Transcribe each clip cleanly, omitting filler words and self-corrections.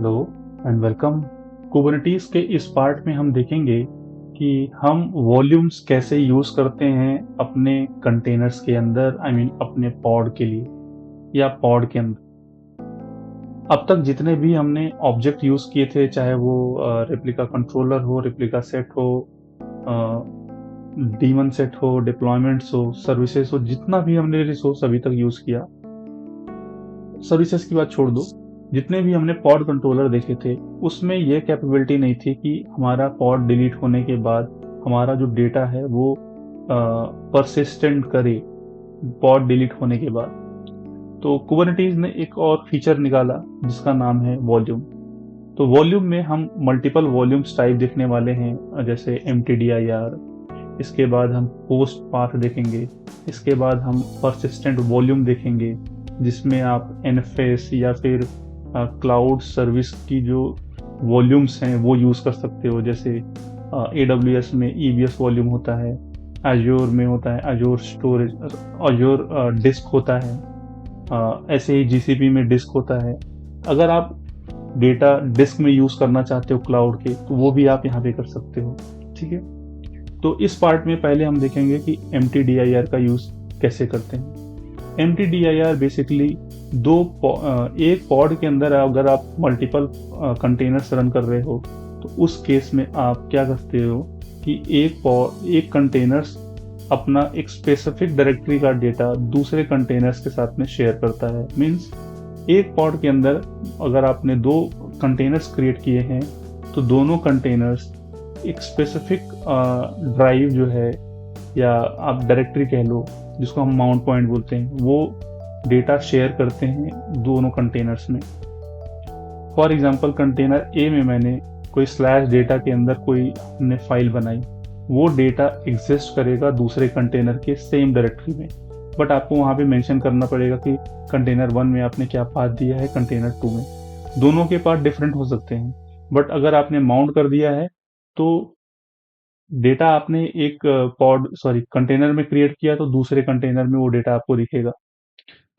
Hello and welcome. कुबरनीटीज के इस part में हम देखेंगे कि हम वॉल्यूम्स कैसे यूज करते हैं अपने कंटेनर्स के अंदर, अपने पॉड के लिए या पॉड के अंदर। अब तक जितने भी हमने ऑब्जेक्ट यूज किए थे, चाहे वो रेप्लिका कंट्रोलर हो, रेप्लिका सेट हो, डीमन सेट हो, डिप्लॉयमेंट्स हो, सर्विसेज हो, जितना भी हमने रिसोर्स अभी तक यूज किया, सर्विसेज की बात छोड़ दो, जितने भी हमने पॉड कंट्रोलर देखे थे, उसमें यह कैपेबिलिटी नहीं थी कि हमारा पॉड डिलीट होने के बाद हमारा जो डेटा है वो परसिस्टेंट करे पॉड डिलीट होने के बाद। तो कुबरनीटीज ने एक और फीचर निकाला जिसका नाम है वॉल्यूम। तो वॉल्यूम में हम मल्टीपल वॉल्यूम्स टाइप देखने वाले हैं, जैसे MTDIR। इसके बाद हम पोस्ट पाथ देखेंगे। इसके बाद हम परसिस्टेंट वॉल्यूम देखेंगे, जिसमें आप NFS या फिर क्लाउड सर्विस की जो वॉल्यूम्स हैं वो यूज़ कर सकते हो। जैसे AWS में EBS वॉल्यूम होता है, एज्योर में होता है एज्योर स्टोरेज, एज्योर डिस्क होता है, ऐसे ही GCP में डिस्क होता है। अगर आप डेटा डिस्क में यूज़ करना चाहते हो क्लाउड के, तो वो भी आप यहाँ पे कर सकते हो। ठीक है। तो इस पार्ट में पहले हम देखेंगे कि MTDIR का यूज कैसे करते हैं। MTDIR बेसिकली एक पॉड के अंदर अगर आप मल्टीपल कंटेनर्स रन कर रहे हो, तो उस केस में आप क्या करते हो कि एक कंटेनर्स अपना एक स्पेसिफिक डायरेक्टरी का डेटा दूसरे कंटेनर्स के साथ में शेयर करता है। मीन्स एक पॉड के अंदर अगर आपने दो कंटेनर्स क्रिएट किए हैं, तो दोनों कंटेनर्स एक स्पेसिफिक ड्राइव जो है, या आप डायरेक्टरी कह लो, जिसको हम माउंट पॉइंट बोलते हैं, वो डेटा शेयर करते हैं दोनों कंटेनर्स में। फॉर एग्जांपल कंटेनर ए में मैंने कोई स्लैश डेटा के अंदर कोई हमने फाइल बनाई, वो डेटा एग्जिस्ट करेगा दूसरे कंटेनर के सेम डायरेक्टरी में। बट आपको वहाँ पे मेंशन करना पड़ेगा कि कंटेनर 1 में आपने क्या पाथ दिया है, कंटेनर 2 में। दोनों के पाथ डिफरेंट हो सकते हैं, बट अगर आपने माउंट कर दिया है, तो डेटा आपने एक पॉड सॉरी कंटेनर में क्रिएट किया, तो दूसरे कंटेनर में वो डेटा आपको दिखेगा।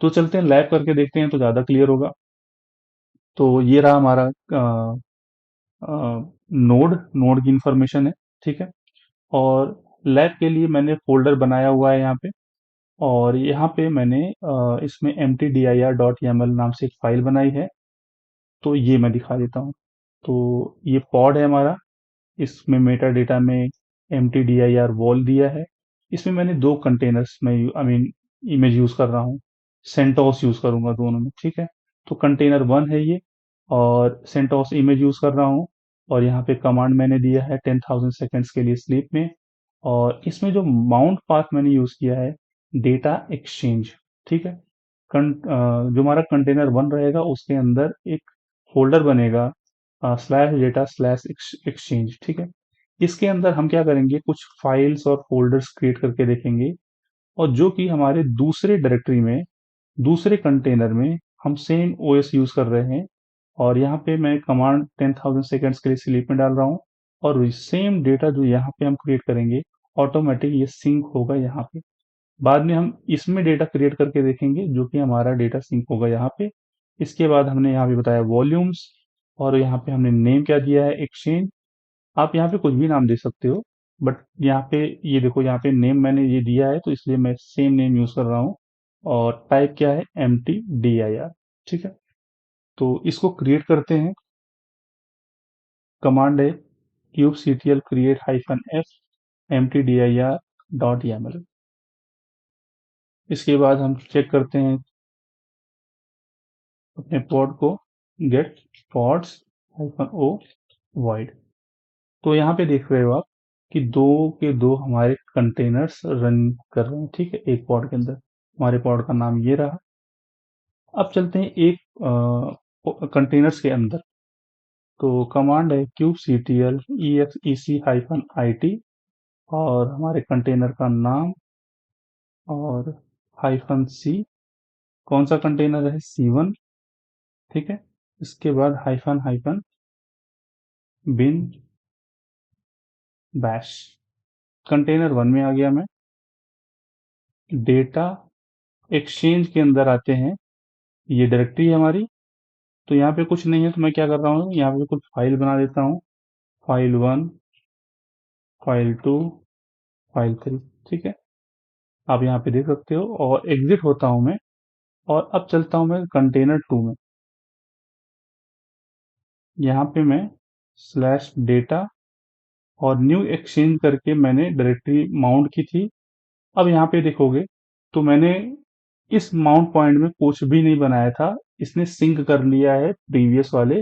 तो चलते हैं लैब करके देखते हैं, तो ज़्यादा क्लियर होगा। तो ये रहा हमारा नोड नोड की इंफॉर्मेशन है। ठीक है। और लैब के लिए मैंने फोल्डर बनाया हुआ है यहाँ पे। और यहाँ पे मैंने इसमें mtdir.yaml नाम से एक फाइल बनाई है। तो ये मैं दिखा देता हूँ। तो ये पॉड है हमारा। इसमें मेटा डेटा में MTDIR वॉल दिया है। इसमें मैंने दो कंटेनर्स में इमेज यूज कर रहा हूँ। सेंटोस यूज करूंगा दोनों में। ठीक है। तो कंटेनर 1 है ये, और सेंटोस इमेज यूज कर रहा हूँ। और यहाँ पे कमांड मैंने दिया है 10,000 सेकेंड्स के लिए स्लीप में। और इसमें जो माउंट पाथ मैंने यूज किया है, डेटा एक्सचेंज। ठीक है। जो हमारा कंटेनर 1 रहेगा, उसके अंदर एक फोल्डर बनेगा, स्लैश डेटा स्लैश एक्सचेंज। ठीक है। इसके अंदर हम क्या करेंगे, कुछ फाइल्स और फोल्डर्स क्रिएट करके देखेंगे, और जो कि हमारे दूसरे डायरेक्टरी में, दूसरे कंटेनर में हम सेम OS यूज कर रहे हैं। और यहाँ पे मैं कमांड 10,000 सेकेंड्स के लिए स्लीप में डाल रहा हूँ। और सेम डेटा जो यहाँ पे हम क्रिएट करेंगे, ऑटोमेटिक ये सिंक होगा यहाँ पे। बाद में हम इसमें डेटा क्रिएट करके देखेंगे, जो कि हमारा डेटा सिंक होगा यहाँ पे। इसके बाद हमने यहाँ पे बताया वॉल्यूम्स, और यहाँ पे हमने नेम क्या दिया है, एक्सचेंज। आप यहाँ पे कुछ भी नाम दे सकते हो, बट यहाँ पे ये देखो, यहाँ पे नेम मैंने ये दिया है, तो इसलिए मैं सेम नेम यूज कर रहा हूँ। और टाइप क्या है, MTDIR। ठीक है। तो इसको क्रिएट करते हैं। कमांड है kubectl create -f mtdir.yaml। इसके बाद हम चेक करते हैं अपने पॉड को, गेट pods -o void। तो यहाँ पे देख रहे हो आप कि दो के दो हमारे कंटेनर्स रन कर रहे हैं। ठीक है। एक पॉड के अंदर हमारे पॉड का नाम ये रहा। अब चलते हैं एक कंटेनर्स के अंदर। तो कमांड है kubectl exec-it, और हमारे कंटेनर का नाम, और -c। कौन सा कंटेनर है, C1। ठीक है। इसके बाद hyphen hyphen bin bash. Container 1 में आ गया मैं। डेटा एक्सचेंज के अंदर आते हैं, ये डायरेक्टरी है हमारी। तो यहाँ पे कुछ नहीं है, तो मैं क्या कर रहा हूँ, यहाँ पे कुछ फाइल बना देता हूँ। File 1, file 2, file 3। ठीक है, आप यहाँ पे देख सकते हो, और एग्जिट होता हूँ मैं, और अब चलता हूँ मैं कंटेनर 2 में। यहाँ पे मैं स्लैश डेटा और न्यू एक्सचेंज करके मैंने डायरेक्टरी माउंट की थी। अब यहाँ पे देखोगे तो मैंने इस माउंट पॉइंट में कुछ भी नहीं बनाया था, इसने सिंक कर लिया है प्रीवियस वाले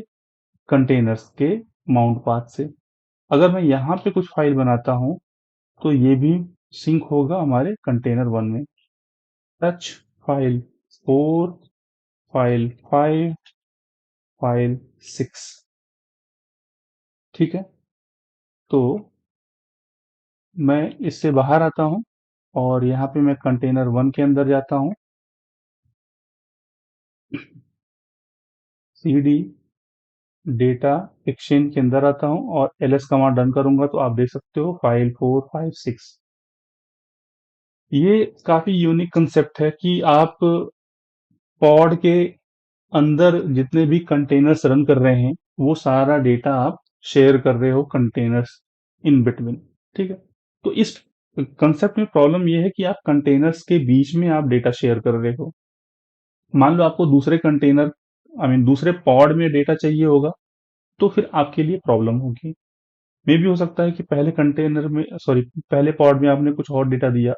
कंटेनर्स के माउंट पाथ से। अगर मैं यहाँ पे कुछ फाइल बनाता हूँ तो ये भी सिंक होगा हमारे कंटेनर 1 में। Touch file 4, file 5, file 6। ठीक है, तो मैं इससे बाहर आता हूँ और यहाँ पे मैं कंटेनर 1 के अंदर जाता हूँ। cd डेटा एक्सचेंज के अंदर आता हूँ और ls कमांड रन करूंगा, तो आप देख सकते हो फाइल 4, 5, 6। ये काफी यूनिक कंसेप्ट है कि आप पॉड के अंदर जितने भी कंटेनर्स रन कर रहे हैं, वो सारा डेटा आप शेयर कर रहे हो कंटेनर्स इन बिटवीन। ठीक है, तो इस कंसेप्ट में प्रॉब्लम ये है कि आप कंटेनर्स के बीच में आप डेटा शेयर कर रहे हो। मान लो आपको दूसरे कंटेनर, दूसरे पॉड में डेटा चाहिए होगा, तो फिर आपके लिए प्रॉब्लम होगी। मे भी हो सकता है कि पहले कंटेनर में, सॉरी, पहले पॉड में आपने कुछ और डेटा दिया,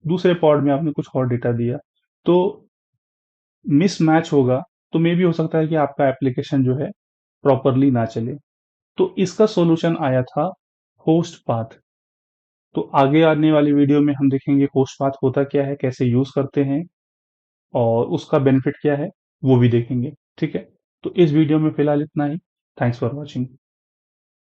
दूसरे पॉड में आपने कुछ और डेटा दिया, तो मिसमैच होगा। तो मे भी हो सकता है कि आपका एप्लीकेशन जो है प्रॉपरली ना चले। तो इसका सॉल्यूशन आया था होस्ट पाथ। तो आगे आने वाली वीडियो में हम देखेंगे होस्ट पाथ होता क्या है, कैसे यूज करते हैं, और उसका बेनिफिट क्या है, वो भी देखेंगे। ठीक है, तो इस वीडियो में फिलहाल इतना ही। Thanks for watching.